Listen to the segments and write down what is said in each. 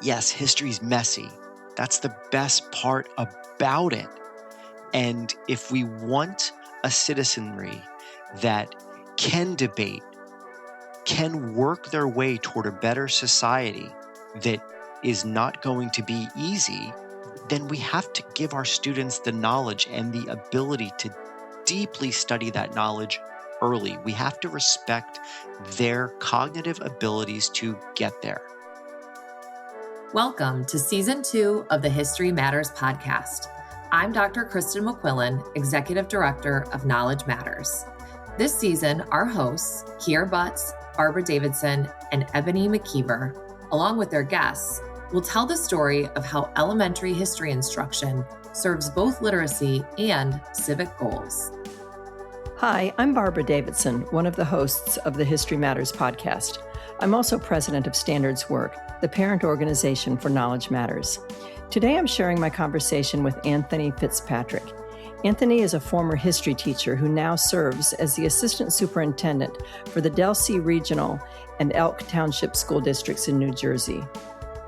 Yes, history's messy. That's the best part about it. And if we want a citizenry that can debate, can work their way toward a better society that is not going to be easy, then we have to give our students the knowledge and the ability to deeply study that knowledge early. We have to respect their cognitive abilities to get there. Welcome to Season 2 of the History Matters podcast. I'm Dr. Kristen McQuillan, Executive Director of Knowledge Matters. This season, our hosts, Kier Butts, Barbara Davidson, and Ebony McKeever, along with their guests, will tell the story of how elementary history instruction serves both literacy and civic goals. Hi, I'm Barbara Davidson, one of the hosts of the History Matters podcast. I'm also president of Standards Work, the parent organization for Knowledge Matters. Today I'm sharing my conversation with Anthony Fitzpatrick. Anthony is a former history teacher who now serves as the assistant superintendent for the Delsea Regional and Elk Township school districts in New Jersey.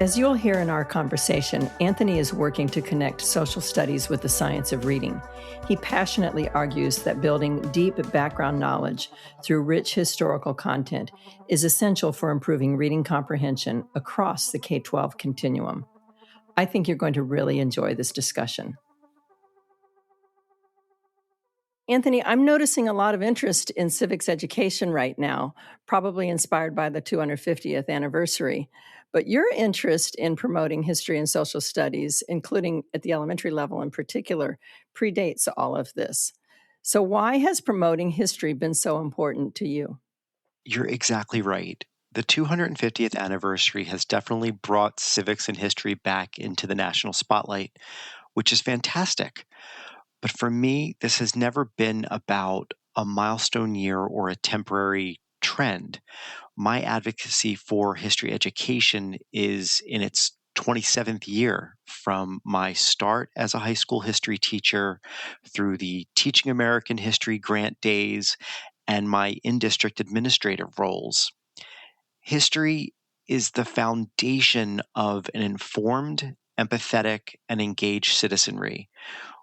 As you'll hear in our conversation, Anthony is working to connect social studies with the science of reading. He passionately argues that building deep background knowledge through rich historical content is essential for improving reading comprehension across the K-12 continuum. I think you're going to really enjoy this discussion. Anthony, I'm noticing a lot of interest in civics education right now, probably inspired by the 250th anniversary. But your interest in promoting history and social studies, including at the elementary level in particular, predates all of this. So why has promoting history been so important to you? You're exactly right. The 250th anniversary has definitely brought civics and history back into the national spotlight, which is fantastic. But for me, this has never been about a milestone year or a temporary trend. My advocacy for history education is in its 27th year, from my start as a high school history teacher through the Teaching American History grant days and my in-district administrative roles. History is the foundation of an informed, empathetic, and engaged citizenry.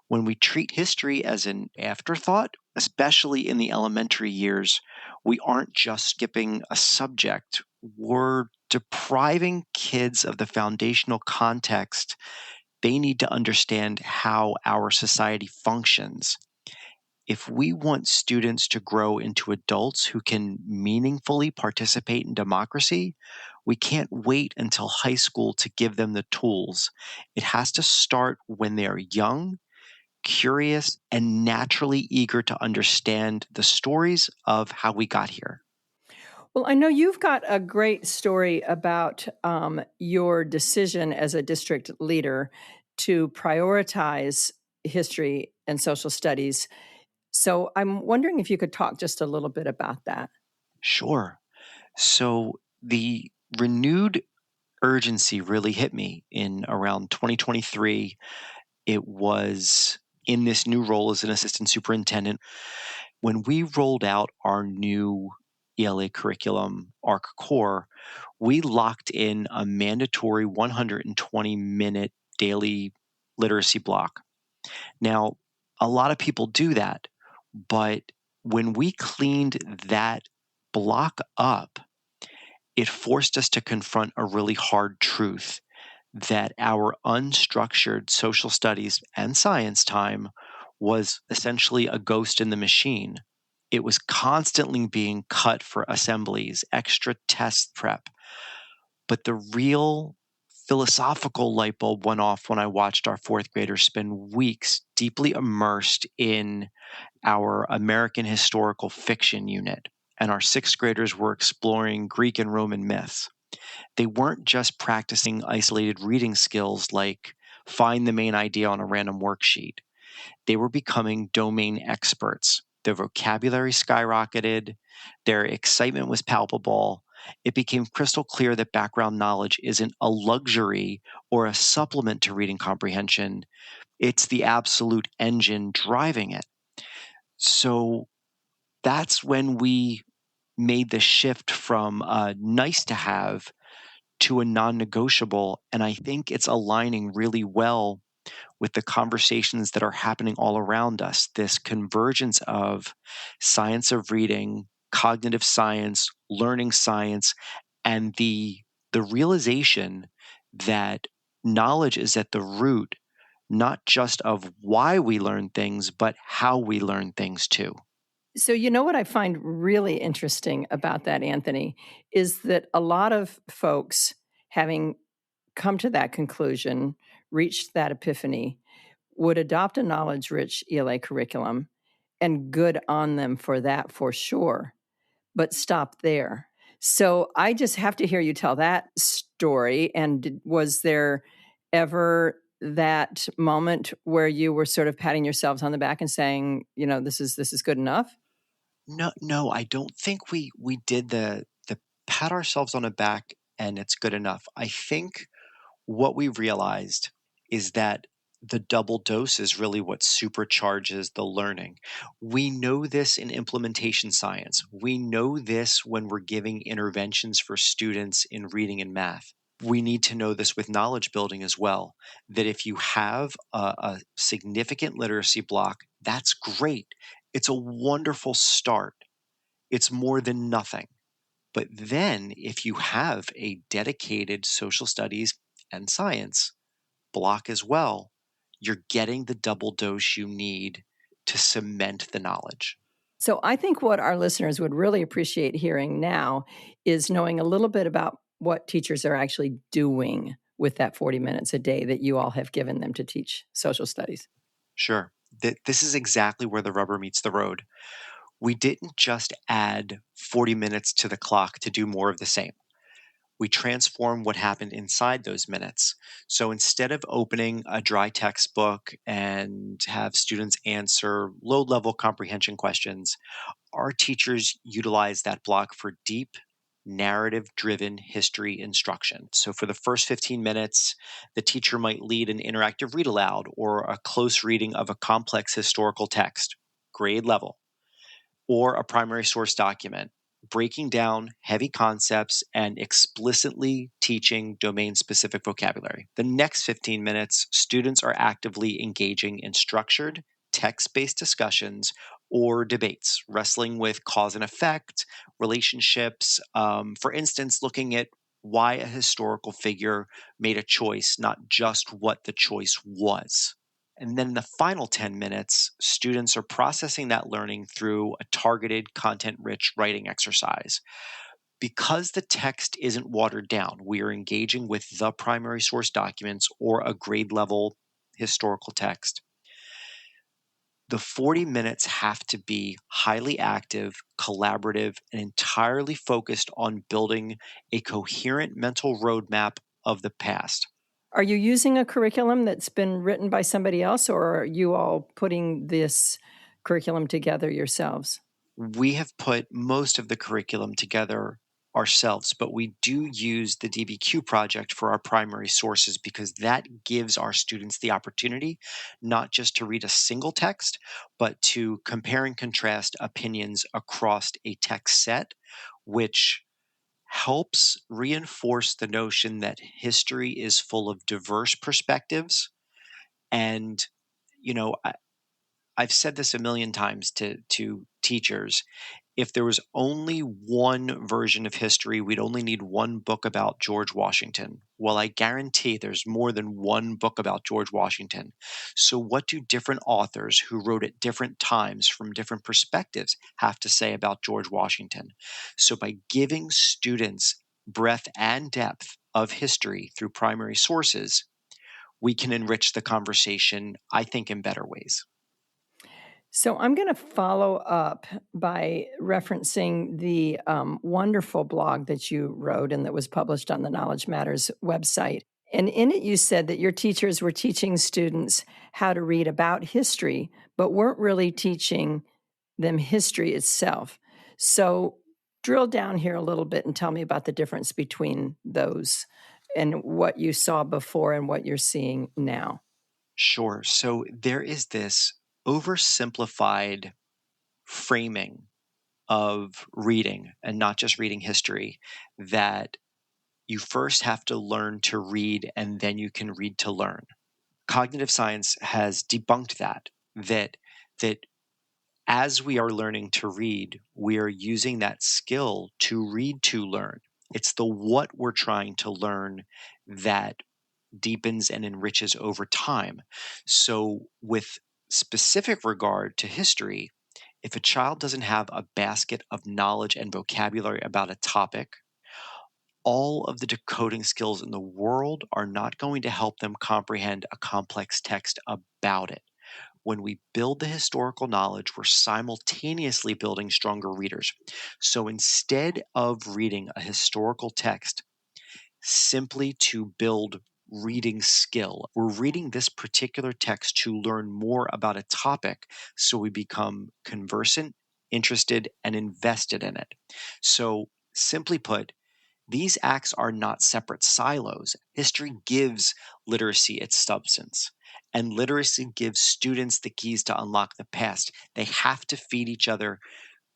When we treat history as an afterthought, especially in the elementary years, we aren't just skipping a subject. We're depriving kids of the foundational context they need to understand how our society functions. If we want students to grow into adults who can meaningfully participate in democracy, we can't wait until high school to give them the tools. It has to start when they're young, curious, and naturally eager to understand the stories of how we got here. Well, I know you've got a great story about your decision as a district leader to prioritize history and social studies. So I'm wondering if you could talk just a little bit about that. Sure. So the renewed urgency really hit me in around 2023. It was in this new role as an assistant superintendent. When we rolled out our new ELA curriculum, ARC Core, we locked in a mandatory 120-minute daily literacy block. Now, a lot of people do that, but when we cleaned that block up, it forced us to confront a really hard truth that our unstructured social studies and science time was essentially a ghost in the machine. It was constantly being cut for assemblies, extra test prep. But the real philosophical light bulb went off when I watched our fourth graders spend weeks deeply immersed in our American historical fiction unit, and our sixth graders were exploring Greek and Roman myths. They weren't just practicing isolated reading skills like find the main idea on a random worksheet. They were becoming domain experts. Their vocabulary skyrocketed. Their excitement was palpable. It became crystal clear that background knowledge isn't a luxury or a supplement to reading comprehension. It's the absolute engine driving it. So that's when we made the shift from nice to have to a non-negotiable. And I think it's aligning really well with the conversations that are happening all around us, this convergence of science of reading, cognitive science, learning science, and the realization that knowledge is at the root not just of why we learn things, but how we learn things too. So, you know what I find really interesting about that, Anthony, is that a lot of folks, having come to that conclusion, reached that epiphany, would adopt a knowledge rich ELA curriculum, and good on them for that for sure, but stop there. So I just have to hear you tell that story. And was there ever that moment where you were sort of patting yourselves on the back and saying, this is good enough? No, I don't think we did the pat ourselves on the back and it's good enough. I think what we realized is that the double dose is really what supercharges the learning. We know this in implementation science. We know this when we're giving interventions for students in reading and math. We need to know this with knowledge building as well, that if you have a significant literacy block, that's great. It's a wonderful start. It's more than nothing. But then if you have a dedicated social studies and science block as well, you're getting the double dose you need to cement the knowledge. So I think what our listeners would really appreciate hearing now is knowing a little bit about what teachers are actually doing with that 40 minutes a day that you all have given them to teach social studies. Sure. This is exactly where the rubber meets the road. We didn't just add 40 minutes to the clock to do more of the same. We transform what happened inside those minutes. So instead of opening a dry textbook and have students answer low-level comprehension questions, our teachers utilize that block for deep, narrative-driven history instruction. So for the first 15 minutes, the teacher might lead an interactive read aloud or a close reading of a complex historical text, grade level, or a primary source document, breaking down heavy concepts and explicitly teaching domain specific vocabulary. The next 15 minutes, students are actively engaging in structured, text based discussions or debates, wrestling with cause and effect, relationships. For instance, looking at why a historical figure made a choice, not just what the choice was. And then in the final 10 minutes, students are processing that learning through a targeted, content rich writing exercise. Because the text isn't watered down, we are engaging with the primary source documents or a grade level historical text. The 40 minutes have to be highly active, collaborative, and entirely focused on building a coherent mental roadmap of the past. Are you using a curriculum that's been written by somebody else, or are you all putting this curriculum together yourselves? We have put most of the curriculum together ourselves, but we do use the DBQ project for our primary sources because that gives our students the opportunity not just to read a single text, but to compare and contrast opinions across a text set, which helps reinforce the notion that history is full of diverse perspectives. And, you know, I've said this a million times to teachers. If there was only one version of history, we'd only need one book about George Washington. Well, I guarantee there's more than one book about George Washington. So, what do different authors who wrote at different times from different perspectives have to say about George Washington? So, by giving students breadth and depth of history through primary sources, we can enrich the conversation, I think, in better ways. So I'm going to follow up by referencing the wonderful blog that you wrote and that was published on the Knowledge Matters website. And in it, you said that your teachers were teaching students how to read about history, but weren't really teaching them history itself. So drill down here a little bit and tell me about the difference between those and what you saw before and what you're seeing now. Sure. So there is this oversimplified framing of reading and not just reading history that You first have to learn to read, and then you can read to learn. Cognitive science has debunked that as we are learning to read, we are using that skill to read to learn. It's the what we're trying to learn that deepens and enriches over time. So, with specific regard to history, if a child doesn't have a basket of knowledge and vocabulary about a topic, all of the decoding skills in the world are not going to help them comprehend a complex text about it. When we build the historical knowledge, we're simultaneously building stronger readers. So instead of reading a historical text simply to build reading skill, we're reading this particular text to learn more about a topic so we become conversant, interested, and invested in it. So, simply put, these acts are not separate silos. History gives literacy its substance, and literacy gives students the keys to unlock the past. They have to feed each other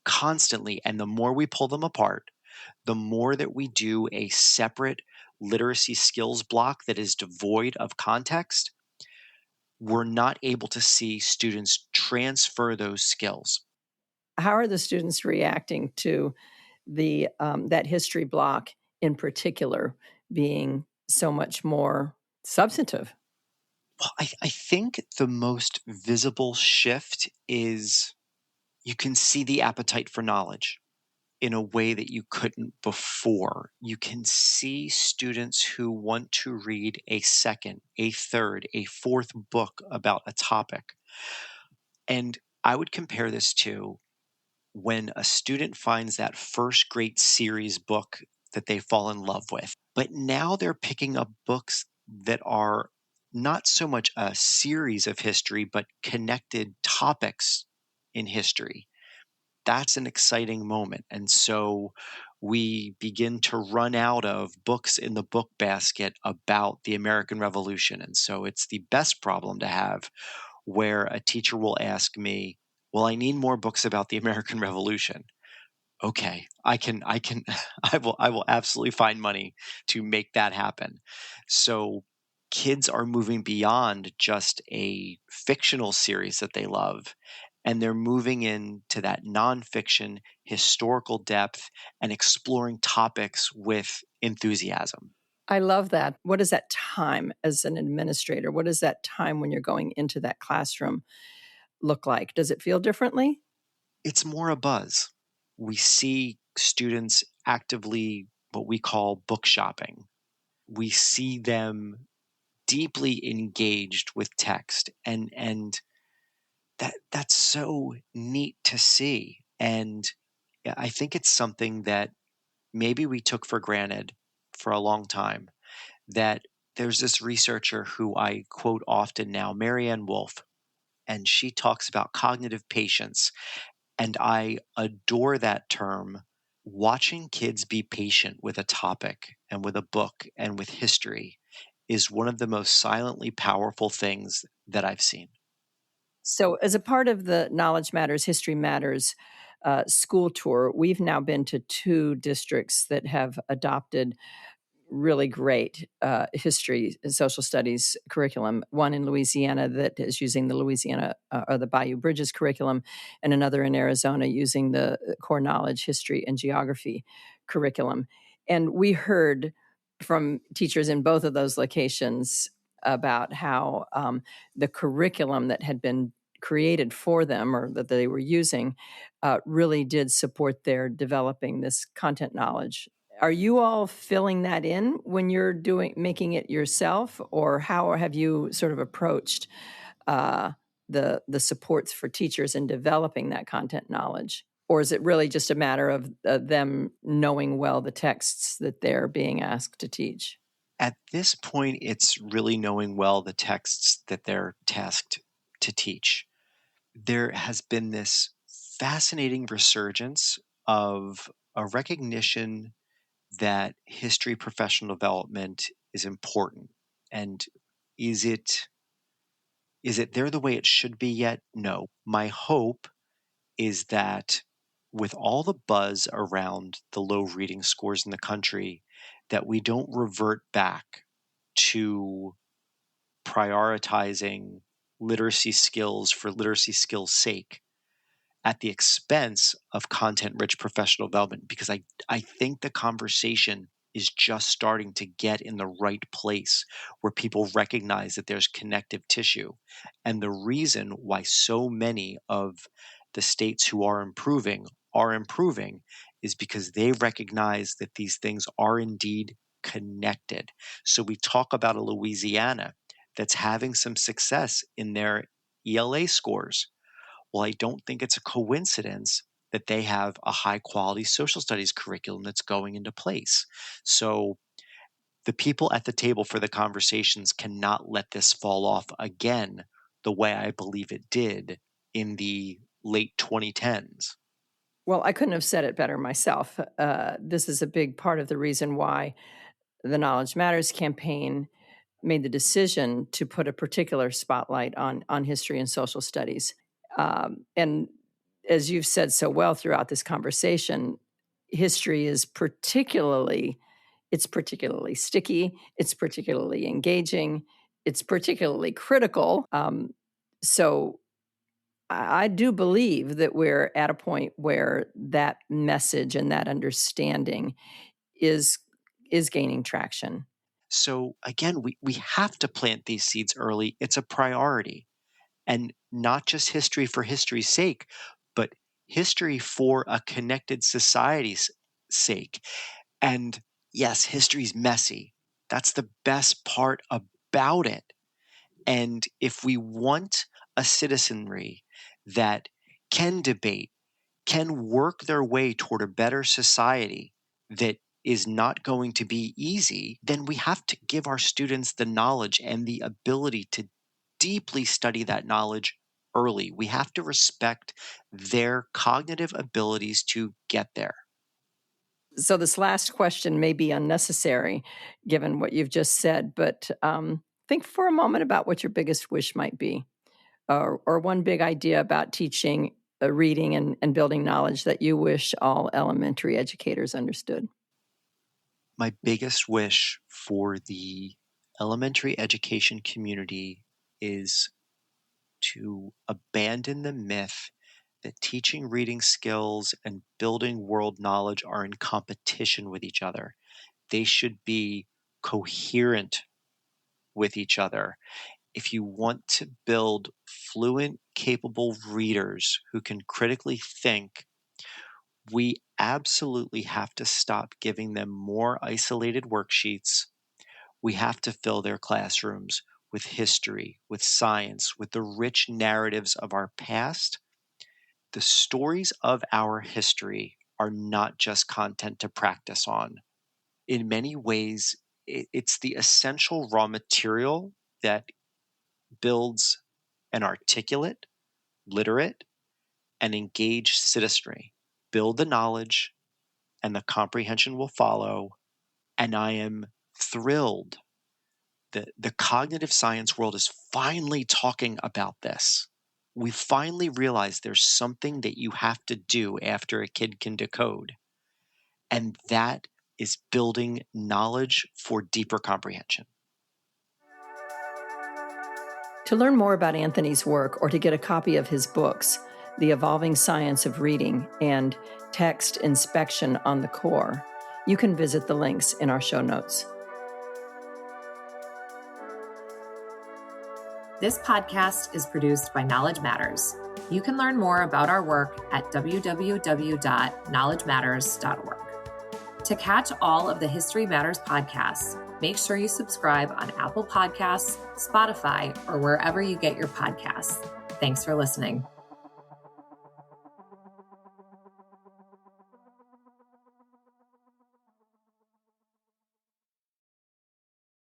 constantly, and the more we pull them apart, the more that we do a separate literacy skills block that is devoid of context, we're not able to see students transfer those skills. How are the students reacting to the that history block in particular being so much more substantive? Well, I think the most visible shift is you can see the appetite for knowledge in a way that you couldn't before. You can see students who want to read a second, a third, a fourth book about a topic. And I would compare this to when a student finds that first great series book that they fall in love with. But now they're picking up books that are not so much a series of history, but connected topics in history. That's an exciting moment. And so we begin to run out of books in the book basket about the American Revolution. And so it's the best problem to have where a teacher will ask me, well, I need more books about the American Revolution. Okay, I can I will absolutely find money to make that happen. So kids are moving beyond just a fictional series that they love, and they're moving into that nonfiction historical depth and exploring topics with enthusiasm. I love that. What is that time as an administrator? What is that time when you're going into that classroom look like? Does it feel differently? It's more a buzz. We see students actively what we call book shopping. We see them deeply engaged with text, and that's so neat to see. And yeah, I think it's something that maybe we took for granted for a long time. That there's this researcher who I quote often now, Marianne Wolf, and she talks about cognitive patience, and I adore that term. Watching kids be patient with a topic and with a book and with history is one of the most silently powerful things that I've seen. So, as a part of the Knowledge Matters, History Matters school tour, we've now been to 2 districts that have adopted really great history and social studies curriculum. One in Louisiana that is using the Louisiana or the Bayou Bridges curriculum, and another in Arizona using the core knowledge, history, and geography curriculum. And we heard from teachers in both of those locations about how the curriculum that had been created for them or that they were using really did support their developing this content knowledge. Are you all filling that in when you're making it yourself, or how have you sort of approached uh, the supports for teachers in developing that content knowledge? Or is it really just a matter of them knowing well the texts that they're being asked to teach? At this point, it's really knowing well the texts that they're tasked to teach. There has been this fascinating resurgence of a recognition that history professional development is important. And is it there the way it should be yet? No. My hope is that with all the buzz around the low reading scores in the country, that we don't revert back to prioritizing literacy skills for literacy skills' sake at the expense of content-rich professional development, because I think the conversation is just starting to get in the right place where people recognize that there's connective tissue. And the reason why so many of the states who are improving is because they recognize that these things are indeed connected. So we talk about a Louisiana that's having some success in their ELA scores. Well, I don't think it's a coincidence that they have a high quality social studies curriculum that's going into place. So the people at the table for the conversations cannot let this fall off again the way I believe it did in the late 2010s. Well, I couldn't have said it better myself. This is a big part of the reason why the Knowledge Matters campaign made the decision to put a particular spotlight on history and social studies. And as you've said so well throughout this conversation, history is particularly sticky, it's particularly engaging, it's particularly critical. So I do believe that we're at a point where that message and that understanding is gaining traction. So again, we have to plant these seeds early. It's a priority. And not just history for history's sake, but history for a connected society's sake. And yes, history's messy. That's the best part about it. And if we want a citizenry that can debate, can work their way toward a better society that is not going to be easy, then we have to give our students the knowledge and the ability to deeply study that knowledge early. We have to respect their cognitive abilities to get there. So this last question may be unnecessary given what you've just said, but think for a moment about what your biggest wish might be, or one big idea about teaching reading and building knowledge that you wish all elementary educators understood. My biggest wish for the elementary education community is to abandon the myth that teaching reading skills and building world knowledge are in competition with each other. They should be coherent with each other. If you want to build fluent, capable readers who can critically think, we absolutely have to stop giving them more isolated worksheets. We have to fill their classrooms with history, with science, with the rich narratives of our past. The stories of our history are not just content to practice on. In many ways, it's the essential raw material that builds an articulate, literate, and engaged citizenry. Build the knowledge, and the comprehension will follow. And I am thrilled that the cognitive science world is finally talking about this. We finally realize there's something that you have to do after a kid can decode. And that is building knowledge for deeper comprehension. To learn more about Anthony's work or to get a copy of his books, The Evolving Science of Reading and Text Inspection on the Core, you can visit the links in our show notes. This podcast is produced by Knowledge Matters. You can learn more about our work at www.knowledgematters.org. To catch all of the History Matters podcasts, make sure you subscribe on Apple Podcasts, Spotify, or wherever you get your podcasts. Thanks for listening.